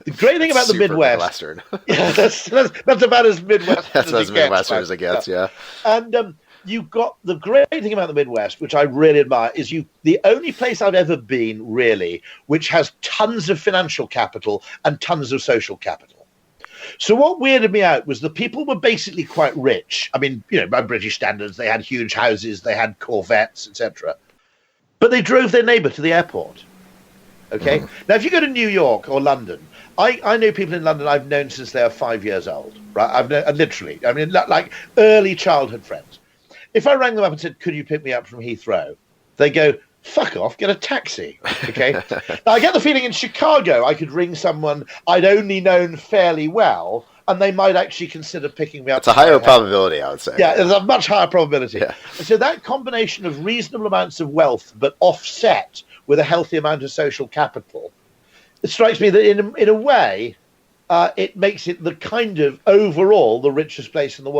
The great thing about the Midwest, that's about as Midwestern as it gets, yeah. And you've got the great thing about the Midwest, which I really admire, is the only place I've ever been really which has tons of financial capital and tons of social capital. So what weirded me out was the people were basically quite rich. By British standards, they had huge houses, they had Corvettes, etc. But they drove their neighbour to the airport. Okay? Now, if you go to New York or London, I know people in London I've known since they are 5 years old. Right? I've known, literally, like early childhood friends. If I rang them up and said, could you pick me up from Heathrow? They go, fuck off, get a taxi. Okay. Now, I get the feeling in Chicago I could ring someone I'd only known fairly well, and they might actually consider picking me up. It's a higher probability, I would say. Yeah, there's a much higher probability. Yeah. And so that combination of reasonable amounts of wealth, but offset with a healthy amount of social capital, it strikes me that in a way, it makes it the kind of overall the richest place in the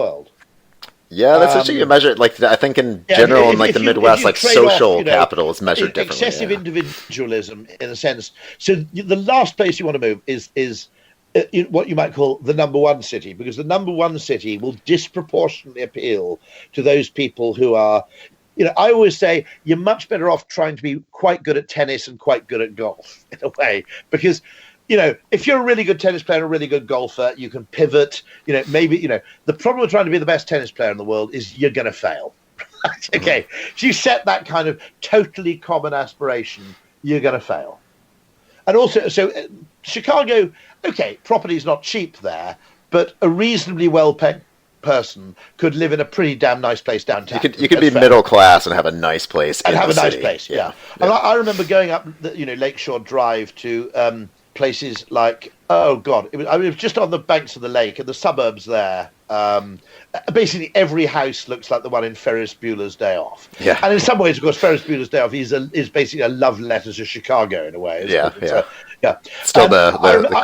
the Yeah, that's actually a measure. Like, I think in general, in the Midwest, like social capital is measured differently. Excessive individualism, in a sense. So the last place you want to move is what you might call the number one city, because the number one city will disproportionately appeal to those people who are I always say you're much better off trying to be quite good at tennis and quite good at golf in a way, because if you're a really good tennis player, a really good golfer, you can pivot. Maybe the problem with trying to be the best tennis player in the world is you're going to fail. Okay, if you set that kind of totally common aspiration, you're going to fail. And also, so Chicago, okay, property's not cheap there, but a reasonably well-paid person could live in a pretty damn nice place downtown. You could be middle class and have a nice place. And have a nice place, yeah. And I remember going up, Lakeshore Drive to places like, oh God, it was just on the banks of the lake in the suburbs there. Basically, every house looks like the one in Ferris Bueller's Day Off. Yeah. And in some ways, of course, Ferris Bueller's Day Off is basically a love letter to Chicago in a way. Yeah. Still the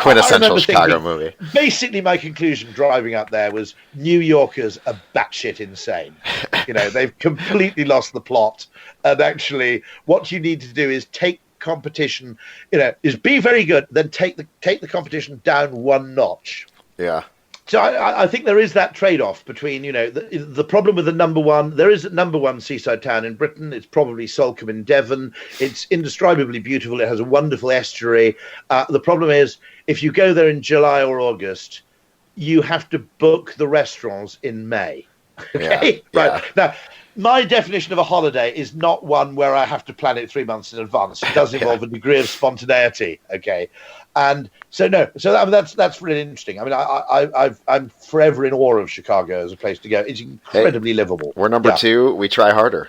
quintessential Chicago movie. Basically, my conclusion driving up there was New Yorkers are batshit insane. They've completely lost the plot. And actually, what you need to do is take competition, is be very good, then take the competition down one notch. Yeah. So I think there is that trade-off between, the problem with the number one. There is a number one seaside town in Britain. It's probably Salcombe in Devon. It's indescribably beautiful. It has a wonderful estuary. The problem is, if you go there in July or August, you have to book the restaurants in May. Okay, yeah. Right now. My definition of a holiday is not one where I have to plan it 3 months in advance. It does involve a degree of spontaneity. Okay, and so that's really interesting. I mean, I'm forever in awe of Chicago as a place to go. It's incredibly livable. We're number two. We try harder.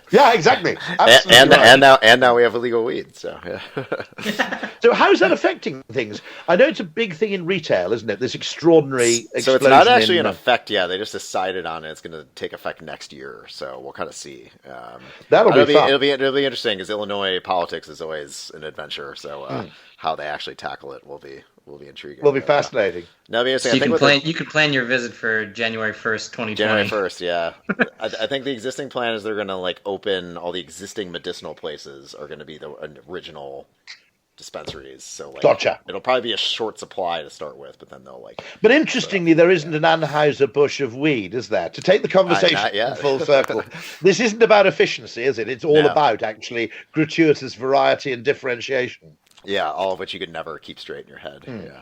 Yeah, exactly. And now we have illegal weed. So yeah. So how is that affecting things? I know it's a big thing in retail, isn't it? This extraordinary explosion. So it's not actually in effect yet. They just decided on it. It's going to take effect next year. So we'll kind of see. That'll be fun. It'll be interesting because Illinois politics is always an adventure. So how they actually tackle it will be intriguing. Will be fascinating. That'll be interesting. So you can plan your visit for January 1st, 2020. January 1st, yeah. I think the existing plan is they're going to open all the existing medicinal places are going to be the original dispensaries. So gotcha. It'll probably be a short supply to start with, but then they'll But interestingly, there isn't an Anheuser-Busch of weed, is there? To take the conversation in full circle, this isn't about efficiency, is it? It's all about actually gratuitous variety and differentiation. Yeah, all of which you could never keep straight in your head. Yeah.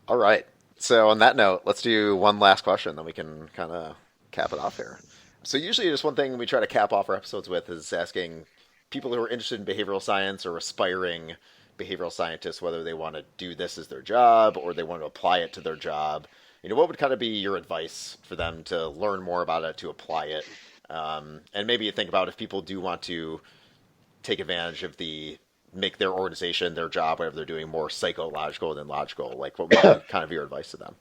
All right. So on that note, let's do one last question, then we can kind of cap it off here. So usually just one thing we try to cap off our episodes with is asking people who are interested in behavioral science or aspiring behavioral scientists whether they want to do this as their job or they want to apply it to their job. What would kind of be your advice for them to learn more about it, to apply it? And maybe you think about if people do want to take advantage of make their organization, their job, whatever they're doing, more psychological than logical. What would be kind of your advice to them?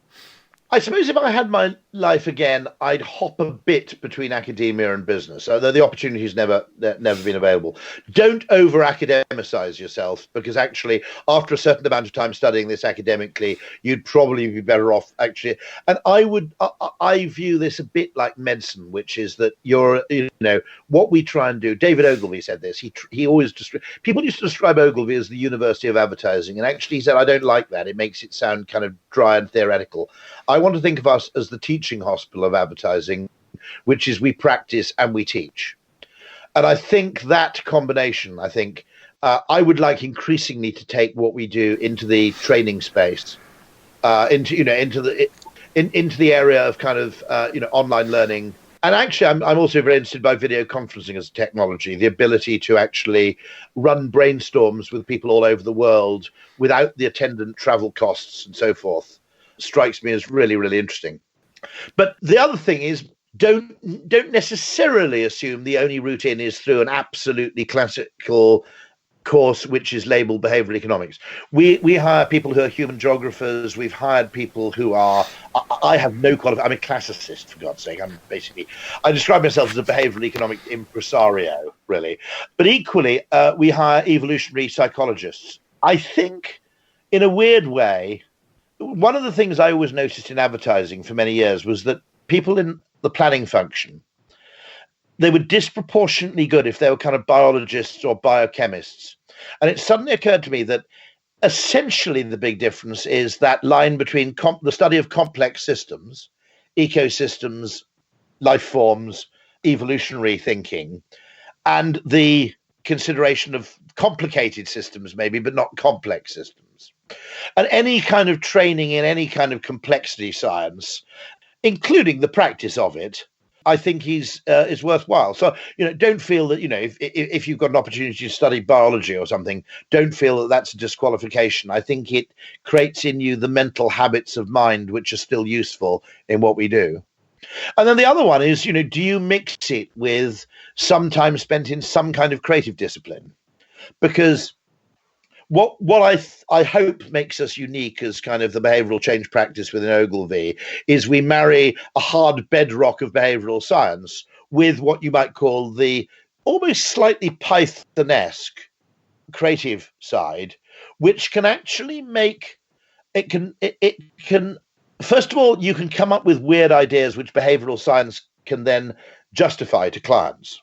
I suppose if I had my life again, I'd hop a bit between academia and business, although the opportunity's never been available. Don't over-academicize yourself, because actually, after a certain amount of time studying this academically, you'd probably be better off actually. And I view this a bit like medicine, which is that what we try and do. David Ogilvy said this. He always people used to describe Ogilvy as the University of Advertising, and actually he said, I don't like that. It makes it sound kind of dry and theoretical. I want to think of us as the teaching hospital of advertising, which is we practice and we teach. And I think that combination, I would like increasingly to take what we do into the training space, into the area of kind of online learning. And actually, I'm also very interested by video conferencing as a technology, the ability to actually run brainstorms with people all over the world without the attendant travel costs and so forth. Strikes me as really, really interesting. But the other thing is, don't necessarily assume the only route in is through an absolutely classical course which is labeled behavioral economics. We hire people who are human geographers. We've hired people who are, I have no qualification. I'm a classicist, for God's sake. I describe myself as a behavioral economic impresario, really. But equally, we hire evolutionary psychologists. I think, in a weird way, one of the things I always noticed in advertising for many years was that people in the planning function, they were disproportionately good if they were kind of biologists or biochemists. And it suddenly occurred to me that essentially the big difference is that line between the study of complex systems, ecosystems, life forms, evolutionary thinking and the consideration of complicated systems, maybe, but not complex systems. And any kind of training in any kind of complexity science, including the practice of it, I think is worthwhile. So, don't feel that, if you've got an opportunity to study biology or something, don't feel that that's a disqualification. I think it creates in you the mental habits of mind which are still useful in what we do. And then the other one is, do you mix it with some time spent in some kind of creative discipline? Because what I hope makes us unique as kind of the behavioral change practice within Ogilvy is we marry a hard bedrock of behavioral science with what you might call the almost slightly Python-esque creative side, which can actually make it can first of all, you can come up with weird ideas which behavioral science can then justify to clients.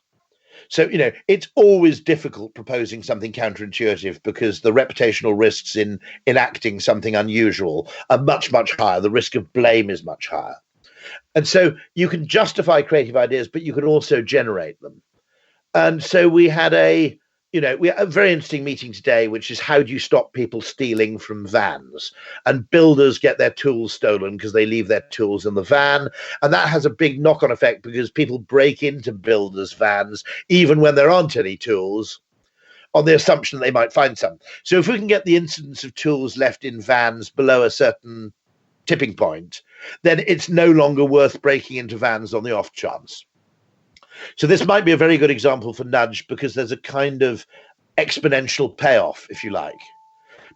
So, it's always difficult proposing something counterintuitive because the reputational risks in enacting something unusual are much, much higher. The risk of blame is much higher. And so you can justify creative ideas, but you can also generate them. And so we had a very interesting meeting today, which is how do you stop people stealing from vans? And builders get their tools stolen because they leave their tools in the van. And that has a big knock-on effect because people break into builders' vans, even when there aren't any tools, on the assumption that they might find some. So if we can get the incidence of tools left in vans below a certain tipping point, then it's no longer worth breaking into vans on the off chance. So this might be a very good example for nudge because there's a kind of exponential payoff, if you like.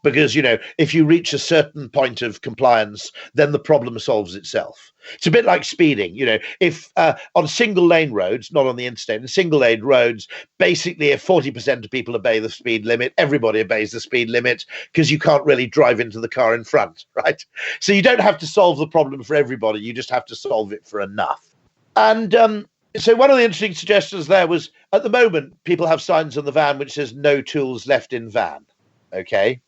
Because, if you reach a certain point of compliance, then the problem solves itself. It's a bit like speeding. If on single lane roads, not on the interstate, in single lane roads, basically if 40% of people obey the speed limit, everybody obeys the speed limit because you can't really drive into the car in front, right? So you don't have to solve the problem for everybody. You just have to solve it for enough. And so one of the interesting suggestions there was, at the moment, people have signs on the van which says no tools left in van. Okay.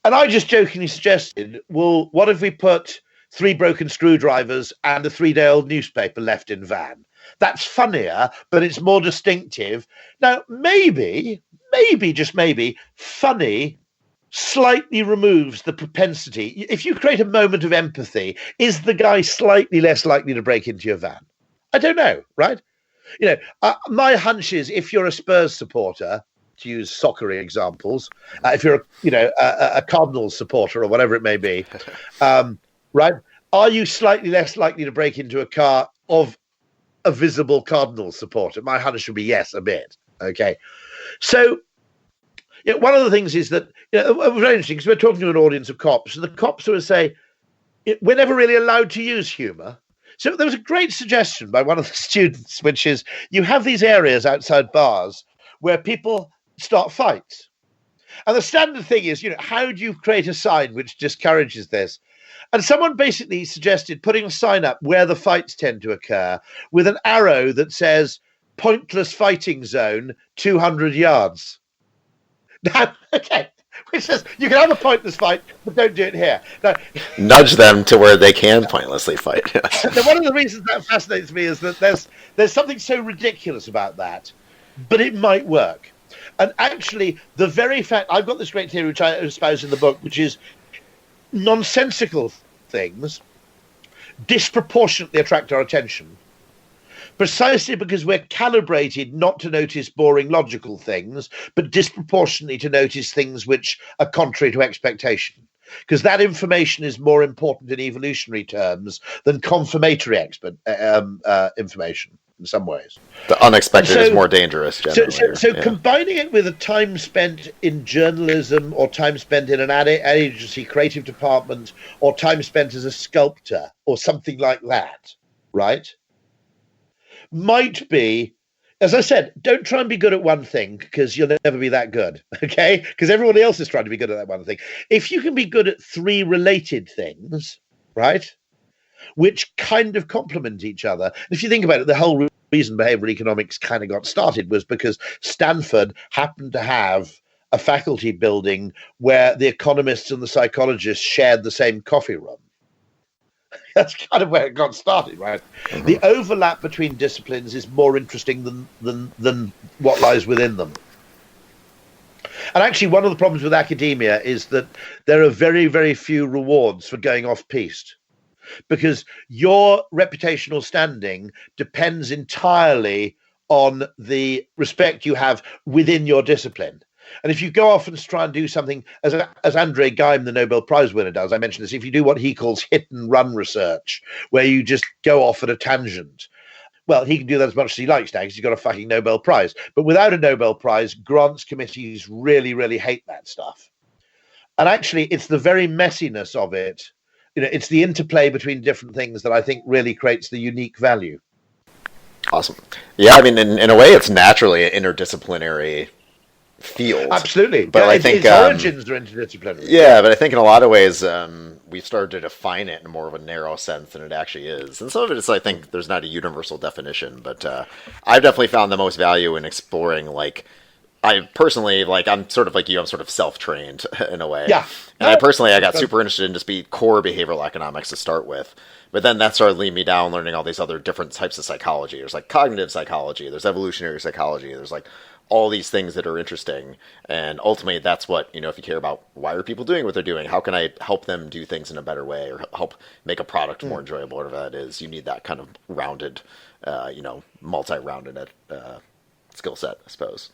And I just jokingly suggested, well, what if we put 3 broken screwdrivers and a 3-day-old newspaper left in van? That's funnier, but it's more distinctive. Now, maybe, just maybe, funny slightly removes the propensity. If you create a moment of empathy, is the guy slightly less likely to break into your van? I don't know, right? My hunch is if you're a Spurs supporter, to use soccer examples, if you're a Cardinals supporter or whatever it may be, right? Are you slightly less likely to break into a car of a visible Cardinals supporter? My hunch would be yes, a bit. Okay, so one of the things is that it was very interesting because we're talking to an audience of cops, and the cops sort of say we're never really allowed to use humour. So there was a great suggestion by one of the students, which is you have these areas outside bars where people start fights. And the standard thing is, how do you create a sign which discourages this? And someone basically suggested putting a sign up where the fights tend to occur with an arrow that says pointless fighting zone 200 yards. Now, okay. Which says you can have a pointless fight, but don't do it here. Now, nudge them to where they can pointlessly fight. Yes. Now, one of the reasons that fascinates me is that there's something so ridiculous about that, but it might work. And actually, the very fact I've got this great theory which I espouse in the book, which is nonsensical things disproportionately attract our attention. Precisely because we're calibrated not to notice boring logical things, but disproportionately to notice things which are contrary to expectation. Because that information is more important in evolutionary terms than confirmatory information in some ways. The unexpected is more dangerous, generally. So combining it with a time spent in journalism or time spent in an ad agency creative department or time spent as a sculptor or something like that, right? Might be, as I said, don't try and be good at one thing because you'll never be that good, okay? Because everybody else is trying to be good at that one thing. If you can be good at 3 related things, right, which kind of complement each other. If you think about it, the whole reason behavioral economics kind of got started was because Stanford happened to have a faculty building where the economists and the psychologists shared the same coffee room. That's kind of where it got started, right? Mm-hmm. The overlap between disciplines is more interesting than what lies within them. And actually, one of the problems with academia is that there are very, very few rewards for going off-piste, because your reputational standing depends entirely on the respect you have within your discipline. And if you go off and try and do something, as André Geim, the Nobel Prize winner, does, I mentioned this, if you do what he calls hit and run research, where you just go off at a tangent, well, he can do that as much as he likes now because he's got a fucking Nobel Prize. But without a Nobel Prize, grants committees really, really hate that stuff. And actually, it's the very messiness of it. It's the interplay between different things that I think really creates the unique value. Awesome. Yeah, I mean, in a way, it's naturally an interdisciplinary field. Absolutely. But I think its origins are interdisciplinary. Yeah, but I think in a lot of ways, we've started to define it in more of a narrow sense than it actually is. And some of it is, I think, there's not a universal definition. But I've definitely found the most value in exploring, I personally, I'm sort of like you, I'm sort of self-trained in a way. Yeah. And I got super interested in just core behavioral economics to start with. But then that started leading me down learning all these other different types of psychology. There's cognitive psychology, there's evolutionary psychology, there's all these things that are interesting. And ultimately that's what, if you care about why are people doing what they're doing, how can I help them do things in a better way or help make a product more enjoyable, whatever that is, you need that kind of rounded, multi-rounded skill set, I suppose.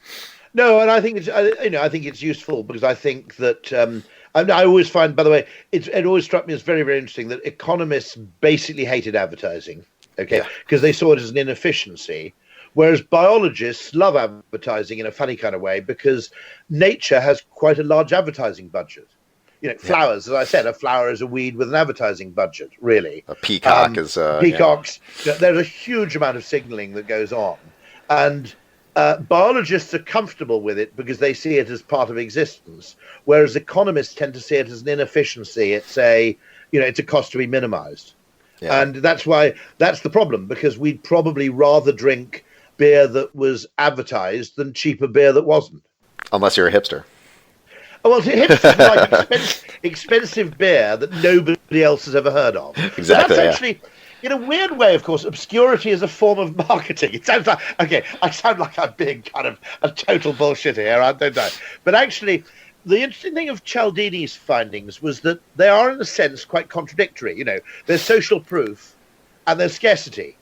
No, and I think it's useful because I think that I always find, by the way, it always struck me as very, very interesting that economists basically hated advertising, because they saw it as an inefficiency, whereas biologists love advertising in a funny kind of way because nature has quite a large advertising budget. Flowers, as I said, a flower is a weed with an advertising budget, really. A peacock is peacocks. Yeah. There's a huge amount of signaling that goes on, and biologists are comfortable with it because they see it as part of existence, whereas economists tend to see it as an inefficiency. It's a cost to be minimized. Yeah. And that's the problem, because we'd probably rather drink beer that was advertised than cheaper beer that wasn't. Unless you're a hipster. Well, hipsters like expensive beer that nobody else has ever heard of. Exactly. That's actually... In a weird way, of course, obscurity is a form of marketing. It sounds like, I sound like I'm being kind of a total bullshitter here, don't I? But actually, the interesting thing of Cialdini's findings was that they are, in a sense, quite contradictory. There's social proof and there's scarcity.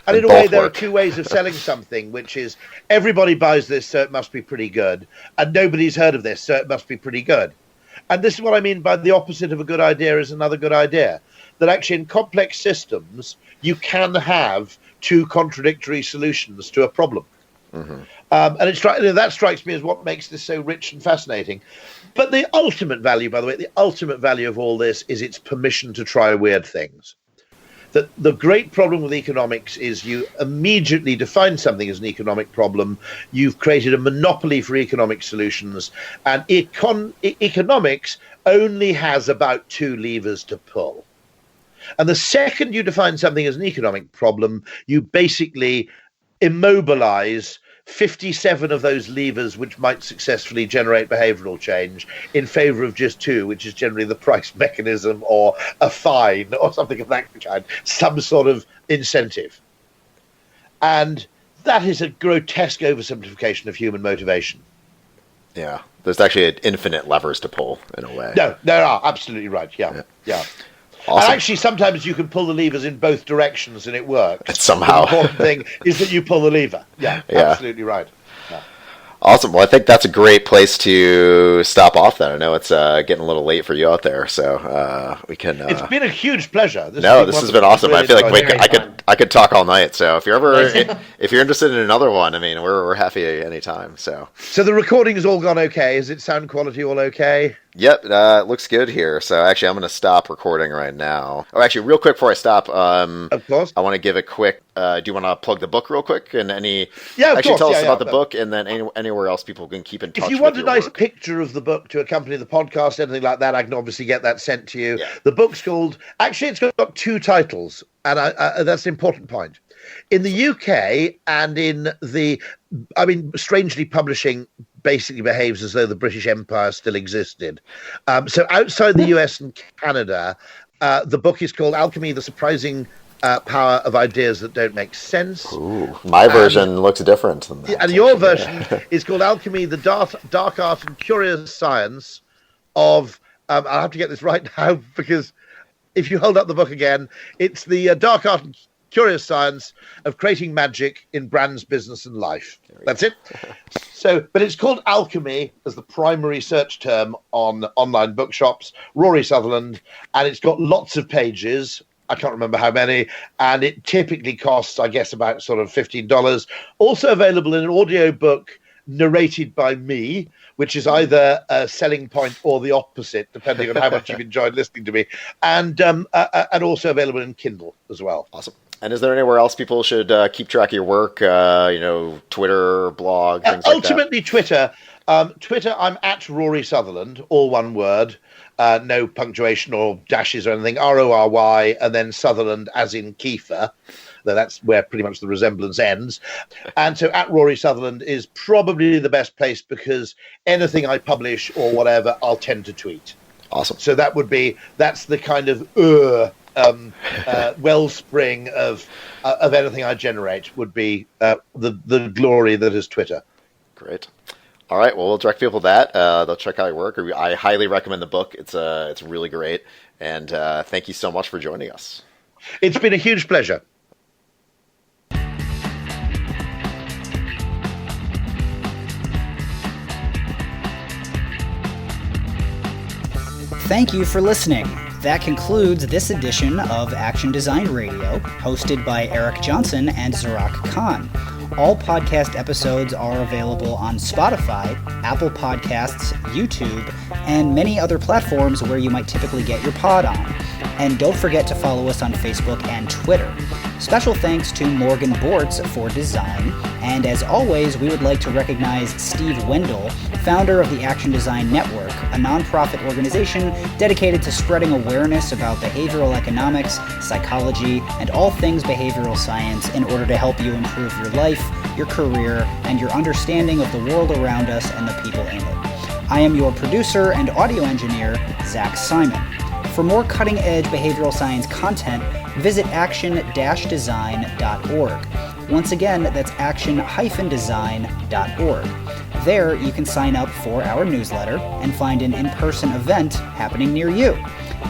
And in a way, there are two ways of selling something, which is everybody buys this, so it must be pretty good. And nobody's heard of this, so it must be pretty good. And this is what I mean by the opposite of a good idea is another good idea. That actually in complex systems, you can have two contradictory solutions to a problem. Mm-hmm. And that strikes me as what makes this so rich and fascinating. But the ultimate value, by the way, the ultimate value of all this is its permission to try weird things. That the great problem with economics is you immediately define something as an economic problem. You've created a monopoly for economic solutions. And economics only has about two levers to pull. And the second you define something as an economic problem, you basically immobilize 57 of those levers which might successfully generate behavioral change in favor of just two, which is generally the price mechanism or a fine or something of that kind, some sort of incentive. And that is a grotesque oversimplification of human motivation. Yeah, there's actually infinite levers to pull in a way. No, there are, absolutely right, yeah. Awesome. And actually, sometimes you can pull the levers in both directions and it works. Somehow. The important thing is that you pull the lever. Yeah. Absolutely right. Yeah. Awesome. Well, I think that's a great place to stop off then. I know it's getting a little late for you out there, so we can... It's been a huge pleasure. This has been awesome. Really, I feel like I could talk all night, so if you're interested in another one, I mean, we're happy anytime. So the recording's all gone okay? Is it sound quality all okay? Yep, it looks good here. So actually, I'm going to stop recording right now. Oh, actually, real quick before I stop, of course, I want to give a quick. Do you want to plug the book real quick and tell us about the book, and then anywhere else people can keep in touch. If you want a nice picture of the book to accompany the podcast, anything like that, I can obviously get that sent to you. Yeah. The book's called. Actually, it's got two titles, and that's an important point. In the UK and strangely, publishing basically behaves as though the British Empire still existed. So outside the US and Canada, The book is called Alchemy, The Surprising Power of Ideas That Don't Make Sense. Ooh, my version looks different than that. And your version is called Alchemy, The Dark Art and Curious Science of... I'll have to get this right now, because if you hold up the book again, it's the Dark Art and Curious Science of Creating Magic in Brands, Business and Life. That's it. So, but it's called Alchemy as the primary search term on online bookshops, Rory Sutherland, and it's got lots of pages. I can't remember how many, and it typically costs, I guess, about sort of $15. Also available in an audio book narrated by me, which is either a selling point or the opposite, depending on how much you've enjoyed listening to me, and also available in Kindle as well. Awesome. And is there anywhere else people should keep track of your work? Twitter, blog, things like that? Ultimately, Twitter. Twitter, I'm at Rory Sutherland, all one word, no punctuation or dashes or anything, Rory, and then Sutherland as in Kiefer. Though that's where pretty much the resemblance ends. And so at Rory Sutherland is probably the best place, because anything I publish or whatever, I'll tend to tweet. Awesome. So that's the kind of wellspring of anything I generate would be the glory that is Twitter. Great. All right. Well, we'll direct people to that. They'll check out your work. I highly recommend the book. It's really great. And thank you so much for joining us. It's been a huge pleasure. Thank you for listening. That concludes this edition of Action Design Radio, hosted by Erik Johnson and Zarak Khan. All podcast episodes are available on Spotify, Apple Podcasts, YouTube, and many other platforms where you might typically get your pod on. And don't forget to follow us on Facebook and Twitter. Special thanks to Morgan Bortz for design, and as always, we would like to recognize Steve Wendell, founder of the Action Design Network, a nonprofit organization dedicated to spreading awareness about behavioral economics, psychology, and all things behavioral science in order to help you improve your life, your career, and your understanding of the world around us and the people in it. I am your producer and audio engineer, Zach Simon. For more cutting-edge behavioral science content, visit action-design.org. Once again, that's action-design.org. There, you can sign up for our newsletter and find an in-person event happening near you.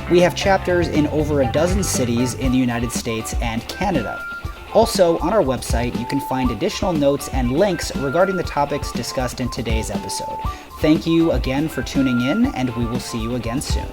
We have chapters in over a dozen cities in the United States and Canada. Also, on our website, you can find additional notes and links regarding the topics discussed in today's episode. Thank you again for tuning in, and we will see you again soon.